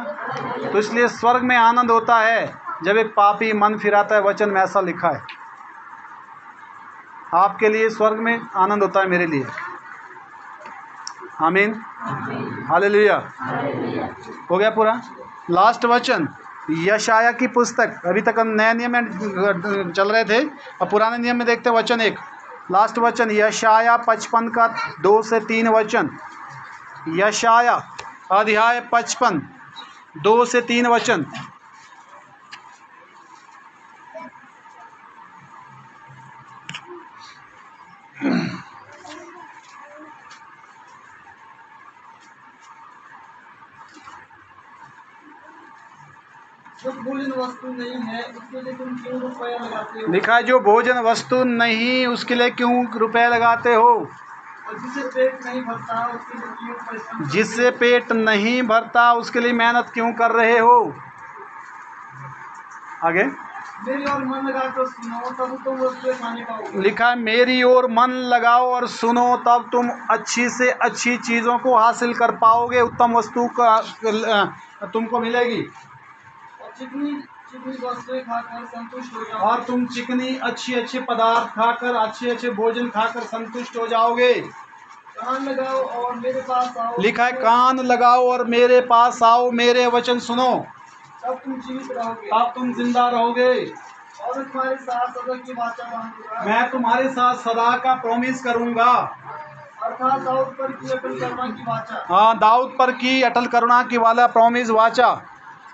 [SPEAKER 1] तो इसलिए स्वर्ग में आनंद होता है जब एक पापी मन फिराता है। वचन में ऐसा लिखा है। आपके लिए स्वर्ग में आनंद होता है, मेरे लिए। आमीन, हालेलुया। हो गया पूरा। लास्ट वचन यशाया की पुस्तक, अभी तक हम नए नियम में चल रहे थे, अब पुराने नियम में देखते हैं। वचन 1, लास्ट वचन यशाया 55 का 2 से 3 वचन। यशाया अध्याय 55 2 से 3 वचन।
[SPEAKER 3] जो भोजन वस्तु नहीं है उसके लिए तुम क्यों रुपया लगाते हो?
[SPEAKER 1] लिखा है जो भोजन वस्तु नहीं उसके लिए क्यों रुपए लगाते हो?
[SPEAKER 3] और जिसे पेट नहीं भरता उसके लिए क्यों परिश्रम?
[SPEAKER 1] जिससे पेट नहीं भरता उसके लिए मेहनत क्यों कर रहे हो? आगे
[SPEAKER 3] मेरी और मन लगाकर सुनो तब तुम वस्तुएं खाने पाओगे।
[SPEAKER 1] लिखा है मेरी ओर मन लगाओ और सुनो तब तुम अच्छी से अच्छी चीज़ों को हासिल कर पाओगे, उत्तम वस्तु का तुमको मिलेगी।
[SPEAKER 3] और जितनी चिकनी वस्तुएं खाकर संतुष्ट हो जाओ।
[SPEAKER 1] और तुम चिकनी अच्छी अच्छे पदार्थ खाकर, अच्छे अच्छे भोजन खाकर संतुष्ट हो जाओगे।
[SPEAKER 3] कान लगाओ और मेरे पास आओ।
[SPEAKER 1] लिखा है, कान लगाओ और मेरे पास आओ, मेरे वचन सुनो,
[SPEAKER 3] तब तुम जीवित रहोगे
[SPEAKER 1] तब तुम जिंदा रहोगे।
[SPEAKER 3] और मैं तुम्हारे साथ सदा की वाचा बांधूंगा।
[SPEAKER 1] मैं तुम्हारे साथ सदा का प्रॉमिस करूंगा।
[SPEAKER 3] अर्थात दाऊद पर की अटल करुणा की वाचा।
[SPEAKER 1] हाँ, दाऊद पर की अटल करुणा की वाला प्रॉमिस वाचा।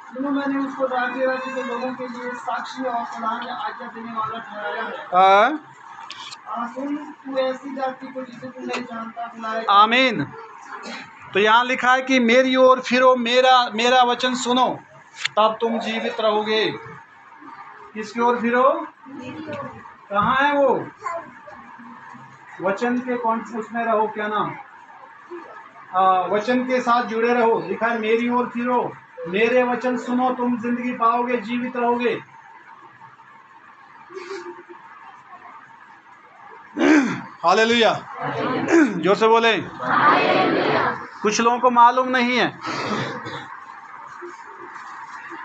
[SPEAKER 3] सुनो, मैंने उसको राज्य राज्य के लोगों के लिए साक्षी और प्रधान आज्ञा देने वाला ठहराया है। सुन, तू ऐसी जाति को जिसे तू नहीं जानता बुलाएगा।
[SPEAKER 1] आमीन। तो यहाँ लिखा है कि मेरी ओर फिरो, मेरा वचन सुनो, तब तुम जीवित रहोगे। किसकी ओर फिरो? कहाँ है वो? वचन के कौन उसमें रहो, क्या नाम, वचन के साथ जुड़े रहो। लिखा है, मेरी ओर फिरो, मेरे वचन सुनो, तुम जिंदगी पाओगे, जीवित रहोगे। हालेलुया। जोर से बोले। कुछ लोगों को मालूम नहीं है,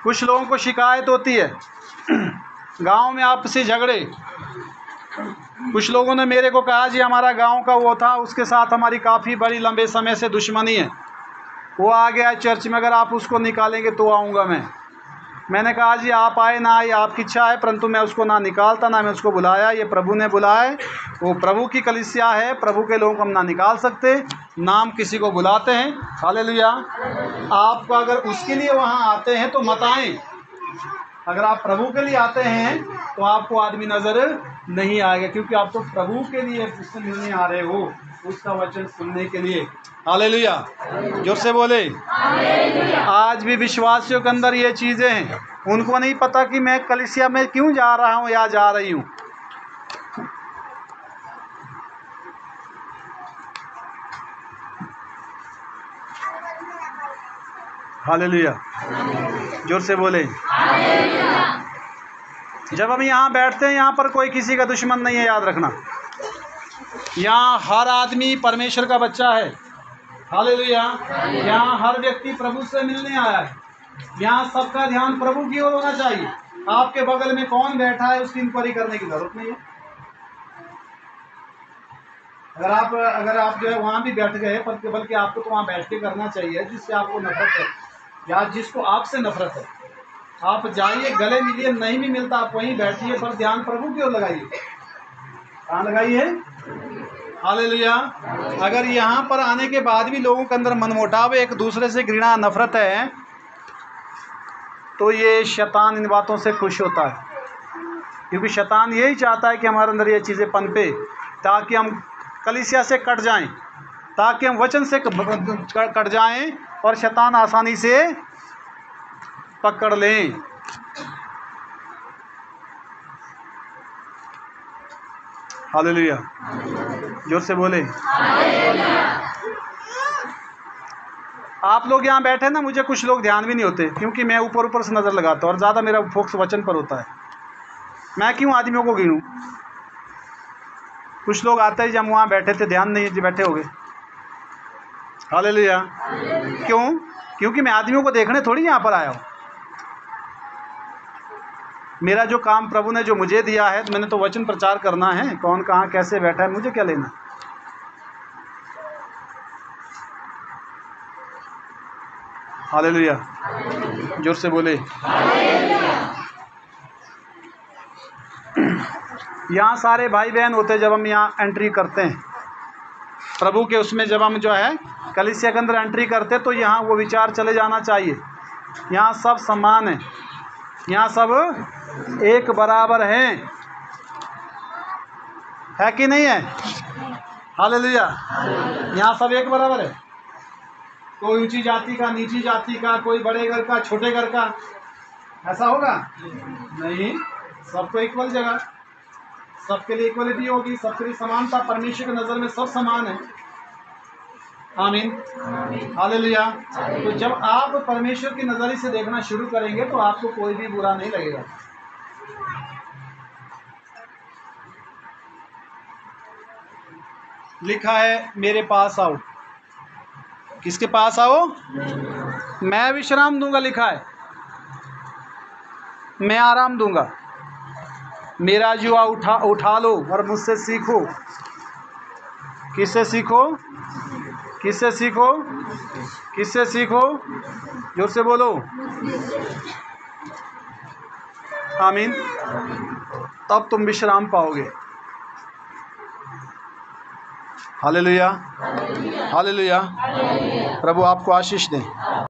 [SPEAKER 1] कुछ लोगों को शिकायत होती है, गांव में आपसी झगड़े। कुछ लोगों ने मेरे को कहा, जी हमारा गांव का वो था, उसके साथ हमारी काफ़ी बड़ी लंबे समय से दुश्मनी है, वो आ गया चर्च में, अगर आप उसको निकालेंगे तो आऊँगा मैंने कहा, जी आप आए ना आए आपकी इच्छा है, परंतु मैं उसको ना निकालता ना मैं उसको बुलाया। ये प्रभु ने बुलाया, वो प्रभु की कलीसिया है, प्रभु के लोगों को हम ना निकाल सकते, नाम किसी को बुलाते हैं। हालेलुया। आप अगर उसके लिए वहाँ आते हैं तो मत आएँ। अगर आप प्रभु के लिए आते हैं तो आपको आदमी नज़र नहीं आएगा, क्योंकि आप तो प्रभु के लिए उससे मिलने आ रहे हो, उसका वचन सुनने के लिए। हालेलुया। जोर से बोले। आज भी विश्वासियों के अंदर ये चीज़ें हैं, उनको नहीं पता कि मैं कलीसिया में क्यों जा रहा हूँ या जा रही हूँ। हालेलुया। जोर से बोले। जब हम यहाँ बैठते हैं, यहाँ पर कोई किसी का दुश्मन नहीं है, याद रखना। यहाँ हर आदमी परमेश्वर का बच्चा है। हालेलुया। यहाँ हर व्यक्ति प्रभु से मिलने आया है। यहाँ सबका ध्यान प्रभु की ओर होना चाहिए। आपके बगल में कौन बैठा है उसकी इंक्वायरी करने की जरूरत नहीं है। अगर आप जो है वहाँ भी बैठ गए, बल्कि आपको तो वहाँ बैठ के करना चाहिए जिससे आपको नफरत है या जिसको आपसे नफरत है। आप जाइए, गले मिलिए, नहीं भी मिलता आप वहीं बैठिए, पर ध्यान प्रभु की ओर लगाइए। कहाँ लगाइए? हालेलुया। अगर यहाँ पर आने के बाद भी लोगों के अंदर मनमुटाव, एक दूसरे से घृणा, नफरत है, तो ये शैतान इन बातों से खुश होता है, क्योंकि शैतान यही चाहता है कि हमारे अंदर ये चीज़ें पनपे, ताकि हम कलीसिया से कट जाएं, ताकि हम वचन से कट जाएं और शैतान आसानी से पकड़ लें। हालेलुया। जोर से बोले। आप लोग यहाँ बैठे ना, मुझे कुछ लोग ध्यान भी नहीं होते, क्योंकि मैं ऊपर ऊपर से नज़र लगाता हूँ और ज़्यादा मेरा फोकस वचन पर होता है। मैं क्यों आदमियों को गिनूँ? कुछ लोग आते ही जब वहाँ बैठे थे, ध्यान नहीं बैठे हो गए। हालेलुया। क्यों? क्योंकि मैं आदमियों को देखने थोड़ी यहाँ पर आया हूँ। मेरा जो काम प्रभु ने जो मुझे दिया है, मैंने तो वचन प्रचार करना है। कौन कहाँ कैसे बैठा है मुझे क्या लेना। हालेलुया। जोर से बोले। यहाँ सारे भाई बहन होते हैं जब हम यहाँ एंट्री करते हैं प्रभु के उसमें, जब हम जो है कलीसिया के अंदर एंट्री करते, तो यहाँ वो विचार चले जाना चाहिए, यहाँ सब समान है, यहाँ सब एक बराबर हैं, है कि नहीं है? हालेलुया। यहाँ सब एक बराबर है। कोई ऊंची जाति का, नीची जाति का, कोई बड़े घर का, छोटे घर का, ऐसा होगा नहीं। सबको इक्वल जगह, सबके लिए इक्वलिटी होगी, सबके लिए समानता। परमेश्वर की नज़र में सब समान है। आमीन। हालेलुया। तो जब आप परमेश्वर की नज़र से देखना शुरू करेंगे तो आपको कोई भी बुरा नहीं लगेगा। लिखा है, मेरे पास आओ। किसके पास आओ? मैं विश्राम दूंगा, लिखा है। मैं आराम दूंगा। मेरा जुआ उठा लो और मुझसे सीखो। किससे सीखो? किससे सीखो? किससे सीखो? जोर से बोलो। आमीन। तब तुम विश्राम पाओगे। Hallelujah, hallelujah. प्रभु आपको आशीष दें।